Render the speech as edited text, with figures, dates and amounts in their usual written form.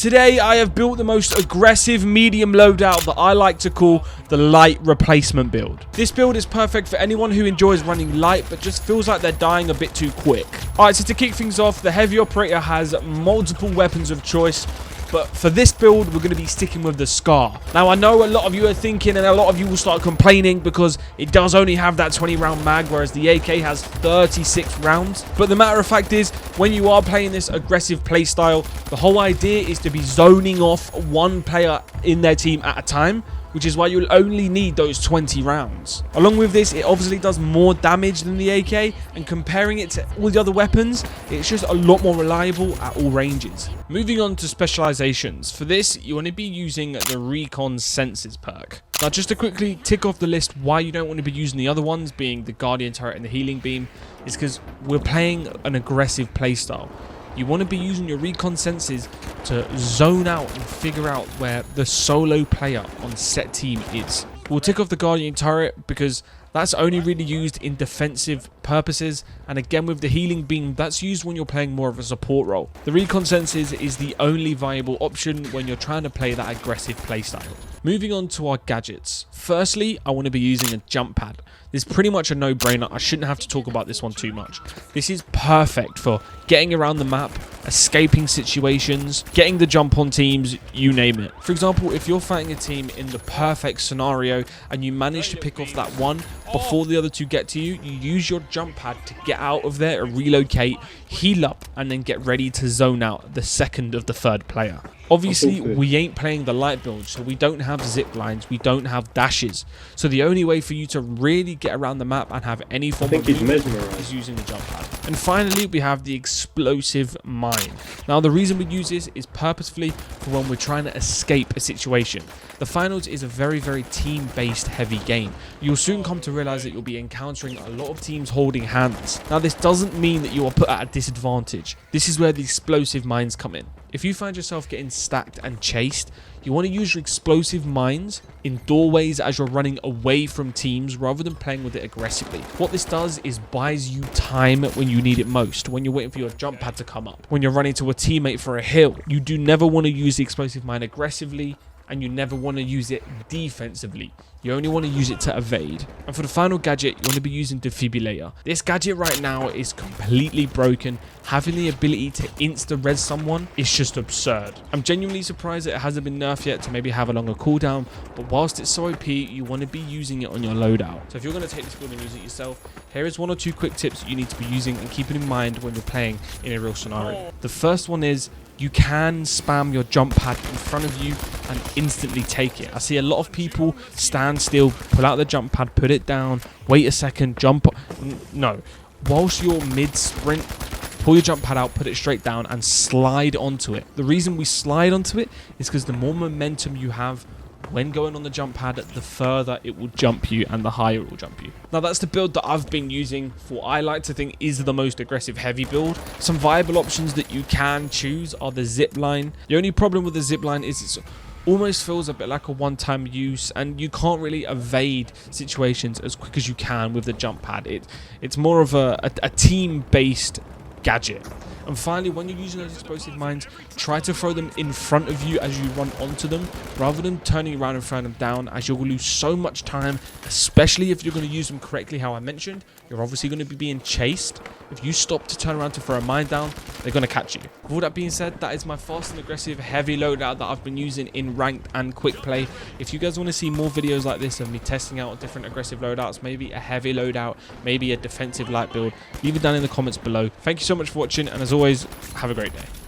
Today, I have built the most aggressive medium loadout that I like to call the light replacement build. This build is perfect for anyone who enjoys running light but just feels like they're dying a bit too quick. Alright, so to kick things off, the heavy operator has multiple weapons of choice, but for this build, we're going to be sticking with the Scar. Now, I know a lot of you are thinking, and a lot of you will start complaining because it does only have that 20-round mag, whereas the AK has 36 rounds. But the matter of fact is, when you are playing this aggressive playstyle, the whole idea is to be zoning off one player in their team at a time, which is why you'll only need those 20 rounds. Along with this, it obviously does more damage than the AK, and comparing it to all the other weapons, it's just a lot more reliable at all ranges. Moving on to Specializations. For this, you want to be using the Recon Senses perk. Now, just to quickly tick off the list why you don't want to be using the other ones, being the Guardian Turret and the Healing Beam, is because we're playing an aggressive playstyle. You want to be using your recon senses to zone out and figure out where the solo player on set team is. We'll tick off the Guardian Turret because that's only really used in defensive purposes, and again with the Healing Beam, that's used when you're playing more of a support role. The Recon Senses is the only viable option when you're trying to play that aggressive playstyle. Moving on to our gadgets. Firstly, I want to be using a jump pad. This is pretty much a no-brainer. I shouldn't have to talk about this one too much. This is perfect for getting around the map, escaping situations, getting the jump on teams, you name it. For example, if you're fighting a team in the perfect scenario and you manage to pick off that one before the other two get to you, you use your jump pad to get out of there and relocate, heal up, and then get ready to zone out the second of the third player. Obviously, we ain't playing the light build, so we don't have zip lines, we don't have dashes. So the only way for you to really get around the map and have any form of movement is using the jump pad. And finally, we have the explosive mine. Now, the reason we use this is purposefully for when we're trying to escape a situation. The finals is a very, very team-based heavy game. You'll soon come to realize that you'll be encountering a lot of teams holding hands. Now, this doesn't mean that you are put at a disadvantage. This is where the explosive mines come in. If you find yourself getting stacked and chased, you want to use your explosive mines in doorways as you're running away from teams rather than playing with it aggressively. What this does is buys you time when you need it most, when you're waiting for your jump pad to come up, when you're running to a teammate for a hill. You do never want to use the explosive mine aggressively, and you never want to use it defensively. You only want to use it to evade. And for the final gadget, you want to be using Defibrillator. This gadget right now is completely broken. Having the ability to insta-res someone is just absurd. I'm genuinely surprised that it hasn't been nerfed yet to maybe have a longer cooldown, but whilst it's so OP, you want to be using it on your loadout. So if you're going to take this build and use it yourself, here is 1 or 2 quick tips that you need to be using and keeping in mind when you're playing in a real scenario. The first one is, you can spam your jump pad in front of you and instantly take it. I see a lot of people stand still, pull out the jump pad, put it down, wait a second, jump. No. Whilst you're mid-sprint, pull your jump pad out, put it straight down, and slide onto it. The reason we slide onto it is because the more momentum you have when going on the jump pad, the further it will jump you and the higher it will jump you. Now, that's the build that I've been using for what I like to think is the most aggressive heavy build. Some viable options that you can choose are the zip line. The only problem with the zip line is it's almost feels a bit like a one-time use, and you can't really evade situations as quick as you can with the jump pad. It's more of a team-based gadget. And finally, when you're using those explosive mines, try to throw them in front of you as you run onto them, rather than turning around and throwing them down, as you'll lose so much time, especially if you're going to use them correctly. How I mentioned, you're obviously going to be being chased. If you stop to turn around to throw a mine down, they're going to catch you. With all that being said, that is my fast and aggressive heavy loadout that I've been using in ranked and quick play. If you guys want to see more videos like this of me testing out different aggressive loadouts, maybe a heavy loadout, maybe a defensive light build, leave it down in the comments below. Thank you so much for watching, and as always, have a great day.